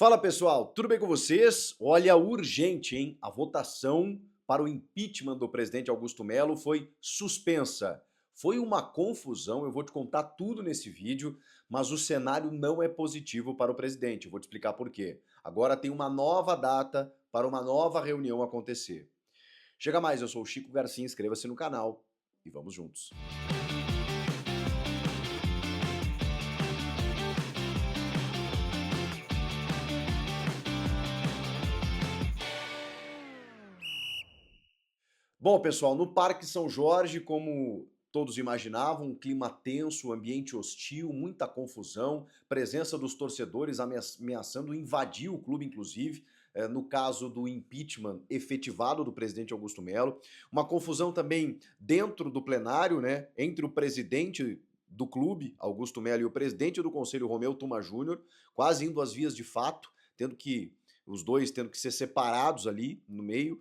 Fala pessoal, tudo bem com vocês? Olha, urgente, hein? A votação para o impeachment do presidente Augusto Melo foi suspensa. Foi uma confusão, eu vou te contar tudo nesse vídeo, mas o cenário não é positivo para o presidente. Eu vou te explicar por quê. Agora tem uma nova data para uma nova reunião acontecer. Chega mais, eu sou o Chico Garcia, inscreva-se no canal e vamos juntos. Bom, pessoal, no Parque São Jorge, como todos imaginavam, um clima tenso, ambiente hostil, muita confusão, presença dos torcedores ameaçando invadir o clube, inclusive, no caso do impeachment efetivado do presidente Augusto Melo. Uma confusão também dentro do plenário, né, entre o presidente do clube, Augusto Melo, e o presidente do conselho, Romeu Tuma Júnior, quase indo às vias de fato, os dois tendo que ser separados ali no meio,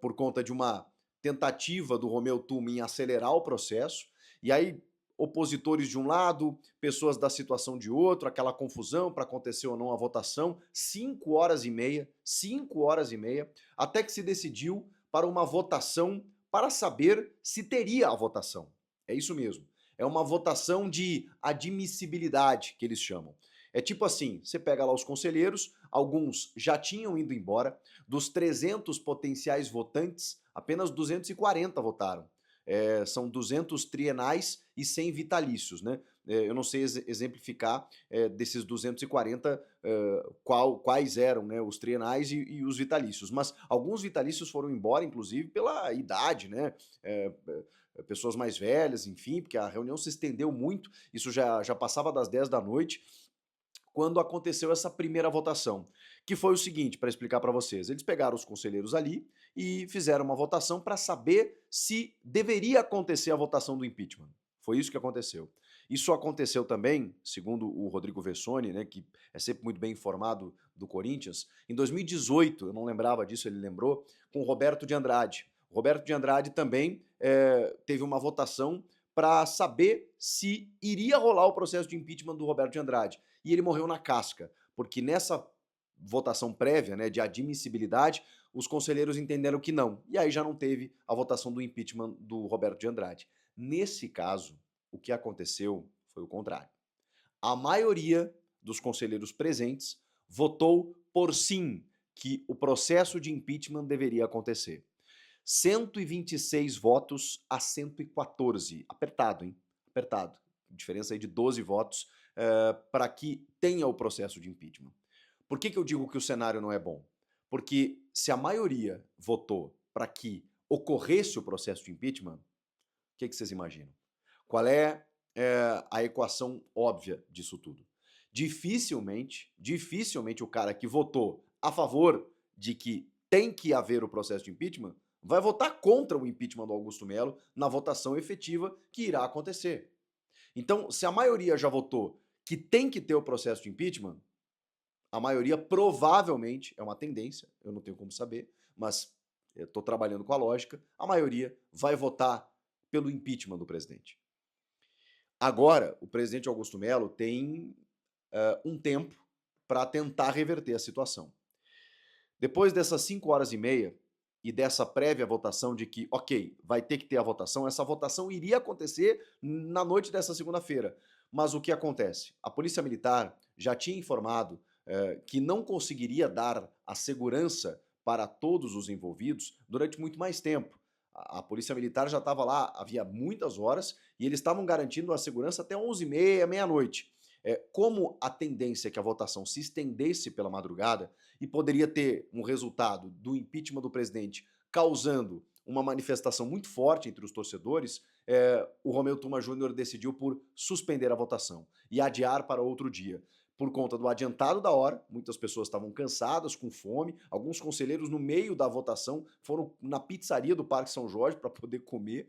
por conta de uma tentativa do Romeu Tuma em acelerar o processo, e aí opositores de um lado, pessoas da situação de outro, aquela confusão para acontecer ou não a votação, 5 horas e meia, até que se decidiu para uma votação para saber se teria a votação. É isso mesmo. É uma votação de admissibilidade, que eles chamam. É tipo assim, você pega lá os conselheiros, alguns já tinham ido embora, dos 300 potenciais votantes, apenas 240 votaram. São 200 trienais e 100 vitalícios, né? Eu não sei exemplificar desses 240 quais eram, né, os trienais e os vitalícios, mas alguns vitalícios foram embora, inclusive, pela idade, né? Pessoas mais velhas, enfim, porque a reunião se estendeu muito, isso já passava das 10 da noite, quando aconteceu essa primeira votação, que foi o seguinte, para explicar para vocês. Eles pegaram os conselheiros ali e fizeram uma votação para saber se deveria acontecer a votação do impeachment. Foi isso que aconteceu. Isso aconteceu também, segundo o Rodrigo Vessoni, né, que é sempre muito bem informado do Corinthians, em 2018, eu não lembrava disso, ele lembrou, com o Roberto de Andrade. O Roberto de Andrade também teve uma votação para saber se iria rolar o processo de impeachment do Roberto de Andrade. E ele morreu na casca, porque nessa votação prévia, né, de admissibilidade, os conselheiros entenderam que não. E aí já não teve a votação do impeachment do Roberto de Andrade. Nesse caso, o que aconteceu foi o contrário. A maioria dos conselheiros presentes votou por sim, que o processo de impeachment deveria acontecer. 126 votos a 114. Apertado, hein? Apertado. Diferença aí de 12 votos para que tenha o processo de impeachment. Por que eu digo que o cenário não é bom? Porque se a maioria votou para que ocorresse o processo de impeachment, o que vocês imaginam? Qual é a equação óbvia disso tudo? Dificilmente o cara que votou a favor de que tem que haver o processo de impeachment vai votar contra o impeachment do Augusto Melo na votação efetiva que irá acontecer. Então, se a maioria já votou que tem que ter o processo de impeachment, a maioria provavelmente, é uma tendência, eu não tenho como saber, mas eu estou trabalhando com a lógica, a maioria vai votar pelo impeachment do presidente. Agora, o presidente Augusto Melo tem um tempo para tentar reverter a situação. Depois dessas 5 horas e meia e dessa prévia votação de que, ok, vai ter que ter a votação, essa votação iria acontecer na noite dessa segunda-feira. Mas o que acontece? A Polícia Militar já tinha informado que não conseguiria dar a segurança para todos os envolvidos durante muito mais tempo. A Polícia Militar já estava lá havia muitas horas e eles estavam garantindo a segurança até 11h30, meia-noite. Como a tendência é que a votação se estendesse pela madrugada e poderia ter um resultado do impeachment do presidente causando uma manifestação muito forte entre os torcedores, o Romeu Tuma Júnior decidiu por suspender a votação e adiar para outro dia. Por conta do adiantado da hora, muitas pessoas estavam cansadas, com fome, alguns conselheiros no meio da votação foram na pizzaria do Parque São Jorge para poder comer,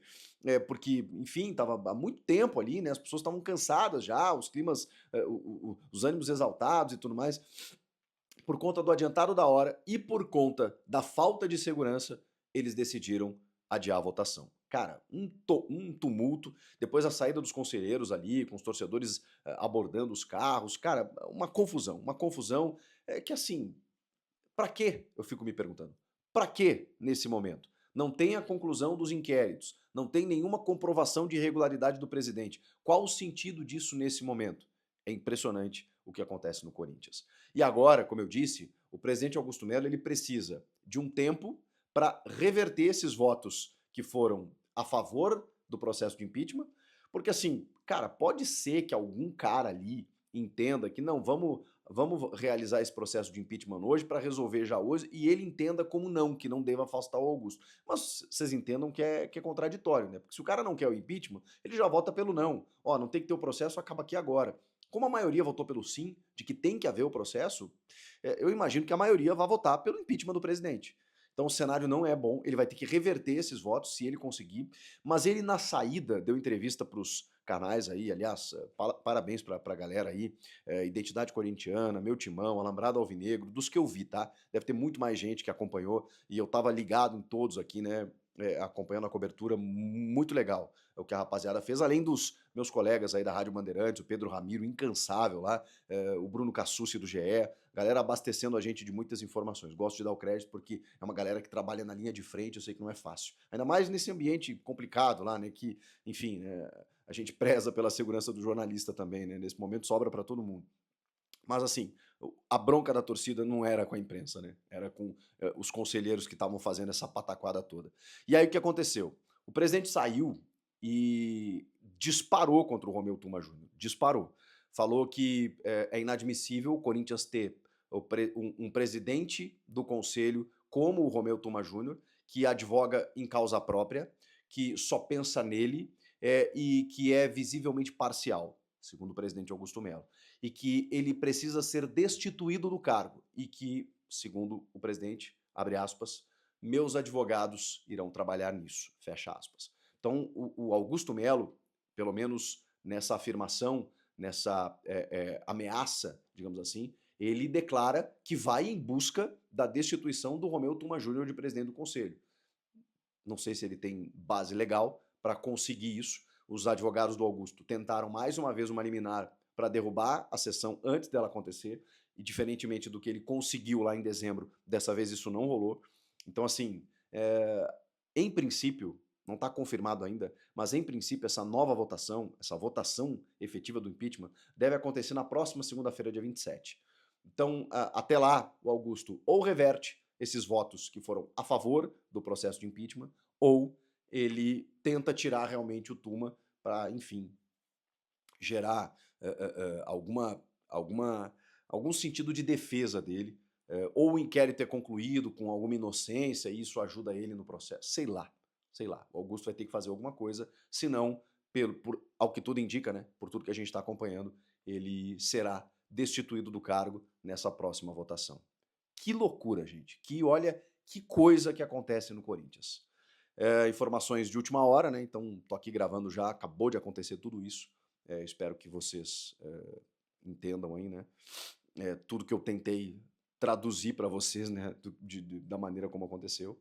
porque, enfim, estava há muito tempo ali, né? As pessoas estavam cansadas já, os climas, os ânimos exaltados e tudo mais. Por conta do adiantado da hora e por conta da falta de segurança, eles decidiram adiar a votação. Cara, um tumulto, depois a saída dos conselheiros ali, com os torcedores abordando os carros, cara, uma confusão, É que assim, para quê? Eu fico me perguntando. Para quê nesse momento? Não tem a conclusão dos inquéritos, não tem nenhuma comprovação de irregularidade do presidente. Qual o sentido disso nesse momento? É impressionante o que acontece no Corinthians. E agora, como eu disse, o presidente Augusto Melo ele precisa de um tempo para reverter esses votos que foram a favor do processo de impeachment, porque assim, cara, pode ser que algum cara ali entenda que não, vamos realizar esse processo de impeachment hoje para resolver já hoje, e ele entenda como não, que não deva afastar o Augusto. Mas vocês entendam que é contraditório, né? Porque se o cara não quer o impeachment, ele já vota pelo não. Ó, não tem que ter o processo, acaba aqui agora. Como a maioria votou pelo sim, de que tem que haver o processo, eu imagino que a maioria vai votar pelo impeachment do presidente. Então o cenário não é bom, ele vai ter que reverter esses votos se ele conseguir, mas ele na saída deu entrevista para os canais aí, aliás, parabéns para a galera aí, Identidade Corintiana, Meu Timão, Alambrado Alvinegro, dos que eu vi, tá? Deve ter muito mais gente que acompanhou e eu tava ligado em todos aqui, né? Acompanhando a cobertura, muito legal o que a rapaziada fez, além dos meus colegas aí da Rádio Bandeirantes, o Pedro Ramiro, incansável lá, o Bruno Cassucci do GE, galera abastecendo a gente de muitas informações. Gosto de dar o crédito porque é uma galera que trabalha na linha de frente, eu sei que não é fácil. Ainda mais nesse ambiente complicado lá, né, que, enfim, a gente preza pela segurança do jornalista também, né, nesse momento sobra para todo mundo. Mas assim, a bronca da torcida não era com a imprensa, né? Era com os conselheiros que estavam fazendo essa pataquada toda. E aí o que aconteceu? O presidente saiu e disparou contra o Romeu Tuma Júnior. Disparou. Falou que é inadmissível o Corinthians ter um presidente do conselho como o Romeu Tuma Júnior, que advoga em causa própria, que só pensa nele e que é visivelmente parcial, segundo o presidente Augusto Melo, e que ele precisa ser destituído do cargo e que, segundo o presidente, abre aspas, meus advogados irão trabalhar nisso, fecha aspas. Então, o Augusto Melo, pelo menos nessa afirmação, nessa ameaça, digamos assim, ele declara que vai em busca da destituição do Romeu Tuma Júnior de presidente do Conselho. Não sei se ele tem base legal para conseguir isso. Os advogados do Augusto tentaram mais uma vez uma liminar para derrubar a sessão antes dela acontecer, e diferentemente do que ele conseguiu lá em dezembro, dessa vez isso não rolou. Então, assim, em princípio, não está confirmado ainda, mas em princípio essa nova votação, essa votação efetiva do impeachment, deve acontecer na próxima segunda-feira, dia 27. Então, até lá, o Augusto ou reverte esses votos que foram a favor do processo de impeachment, ou ele tenta tirar realmente o Tuma para, enfim, gerar algum sentido de defesa dele, ou o inquérito é concluído com alguma inocência e isso ajuda ele no processo. Sei lá, sei lá. O Augusto vai ter que fazer alguma coisa, senão, ao que tudo indica, né, por tudo que a gente está acompanhando, ele será destituído do cargo nessa próxima votação. Que loucura, gente. Olha, que coisa que acontece no Corinthians. Informações de última hora, né? Então, tô aqui gravando já, acabou de acontecer tudo isso. Espero que vocês entendam aí, né? Tudo que eu tentei traduzir para vocês, né? Da maneira como aconteceu.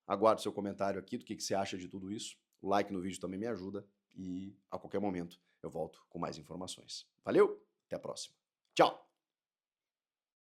Aguardo seu comentário aqui do que você acha de tudo isso. O like no vídeo também me ajuda. E a qualquer momento eu volto com mais informações. Valeu, até a próxima. Tchau!